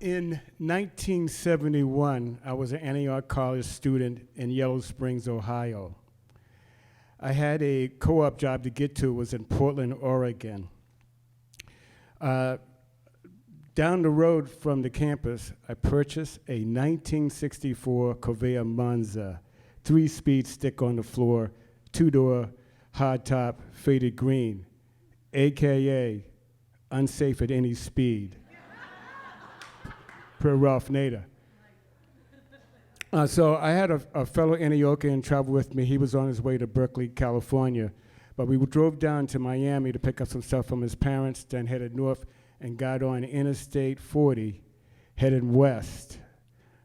In 1971, I was an Antioch College student in Yellow Springs, Ohio. I had a co-op job to get to, was in Portland, Oregon. Down the road from the campus, I purchased a 1964 Corvair Monza, 3-speed stick on the floor, 2-door, hardtop, faded green, AKA unsafe at any speed, per Ralph Nader. So I had a fellow Antiochian travel with me. He was on his way to Berkeley, California. But we drove down to Miami to pick up some stuff from his parents, then headed north and got on Interstate 40, headed west.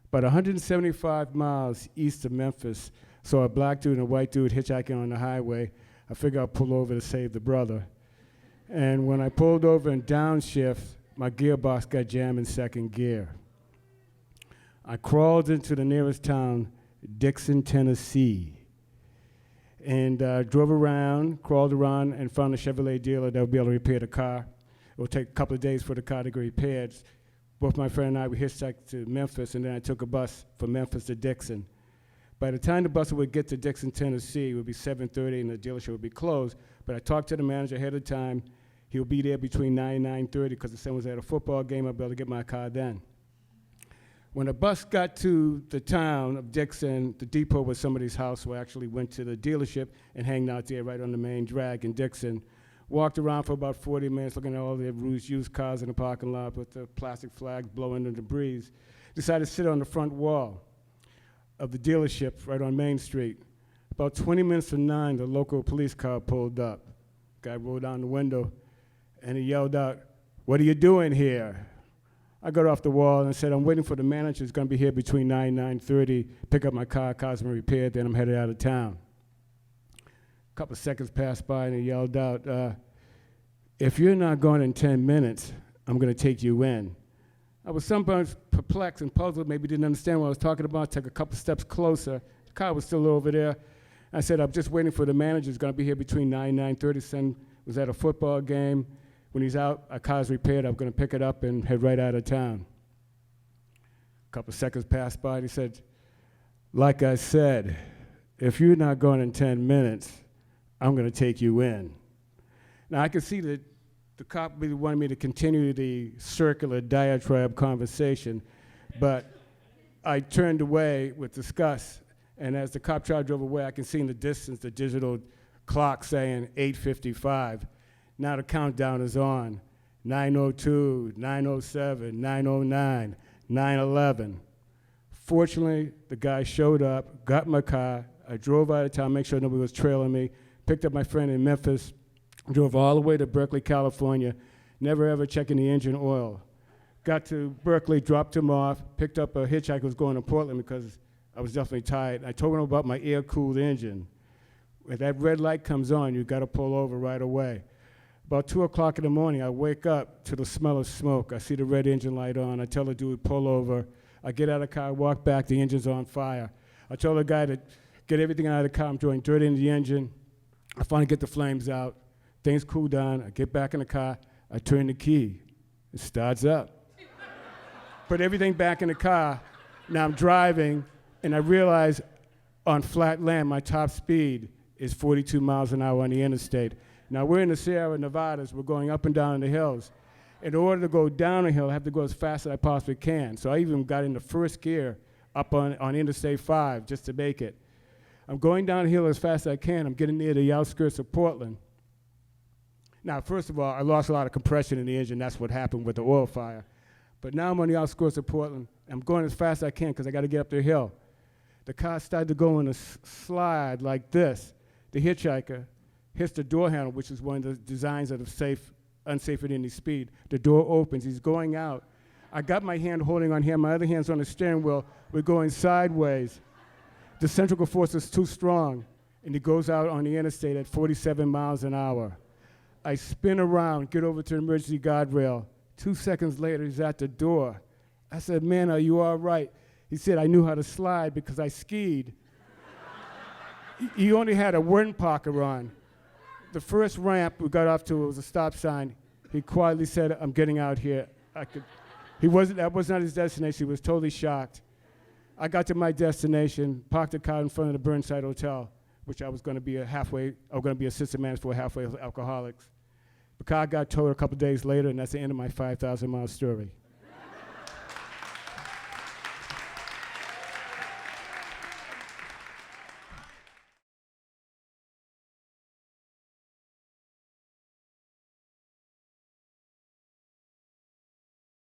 About 175 miles east of Memphis, saw a black dude and a white dude hitchhiking on the highway. I figured I'd pull over to save the brother. And when I pulled over in downshift, my gearbox got jammed in second gear. I crawled into the nearest town, Dixon, Tennessee, and drove around, crawled around, and found a Chevrolet dealer that would be able to repair the car. It would take a couple of days for the car to get repaired. Both my friend and I, we hitchhiked to Memphis, and then I took a bus from Memphis to Dixon. By the time the bus would get to Dixon, Tennessee, it would be 7:30, and the dealership would be closed. But I talked to the manager ahead of time. He would be there between 9 and 9:30, because the son was at a football game. I'd be able to get my car then. When the bus got to the town of Dixon, the depot was somebody's house, so I actually went to the dealership and hanged out there right on the main drag in Dixon. Walked around for about 40 minutes looking at all the used cars in the parking lot with the plastic flags blowing in the breeze. Decided to sit on the front wall of the dealership right on Main Street. About 20 minutes to 9, the local police car pulled up. Guy rolled down the window and he yelled out, "What are you doing here?" I got off the wall and said, "I'm waiting for the manager. He's going to be here between 9 and 9:30, pick up my car, car's been repaired, then I'm headed out of town." A couple of seconds passed by and he yelled out, "If you're not gone in 10 minutes, I'm going to take you in." I was sometimes perplexed and puzzled, maybe didn't understand what I was talking about. Took a couple steps closer. The car was still over there. I said, "I'm just waiting for the manager. He's going to be here between 9 and 9:30. Son was at a football game. When he's out, our car's repaired. I'm going to pick it up and head right out of town." A couple of seconds passed by and he said, "Like I said, if you're not gone in 10 minutes, I'm going to take you in." Now, I could see that the cop really wanted me to continue the circular diatribe conversation, but I turned away with disgust, and as the cop car drove away, I can see in the distance the digital clock saying 8:55. Now the countdown is on. 9:02, 9:07, 9:09, 9:11. Fortunately, the guy showed up, got my car. I drove out of town, make sure nobody was trailing me, picked up my friend in Memphis, drove all the way to Berkeley, California, never ever checking the engine oil. Got to Berkeley, dropped him off, picked up a hitchhiker who was going to Portland because I was definitely tired. I told him about my air-cooled engine. When that red light comes on, you've got to pull over right away. About 2 o'clock in the morning, I wake up to the smell of smoke. I see the red engine light on. I tell the dude, pull over. I get out of the car, walk back, the engine's on fire. I tell the guy to get everything out of the car. I'm throwing dirt into the engine. I finally get the flames out. Things cool down. I get back in the car. I turn the key. It starts up. Put everything back in the car. Now I'm driving, and I realize on flat land, my top speed is 42 miles an hour on the interstate. Now, we're in the Sierra Nevadas. We're going up and down the hills. In order to go down a hill, I have to go as fast as I possibly can. So I even got into first gear up on Interstate 5 just to make it. I'm going down the hill as fast as I can. I'm getting near the outskirts of Portland. Now, first of all, I lost a lot of compression in the engine. That's what happened with the oil fire. But now I'm on the outskirts of Portland. I'm going as fast as I can because I got to get up the hill. The car started to go in a slide like this. The hitchhiker hits the door handle, which is one of the designs of the unsafe at any speed. The door opens. He's going out. I got my hand holding on here. My other hand's on the steering wheel. We're going sideways. The centrifugal force is too strong, and he goes out on the interstate at 47 miles an hour. I spin around, get over to the emergency guardrail. 2 seconds later, he's at the door. I said, "Man, are you all right?" He said, "I knew how to slide because I skied." He only had a wind parker on. The first ramp we got off to was a stop sign. He quietly said, "I'm getting out here." That was not his destination. He was totally shocked. I got to my destination, parked the car in front of the Burnside Hotel, which I was going to be assistant manager for Halfway Alcoholics. The car got towed a couple days later, and that's the end of my 5,000-mile story.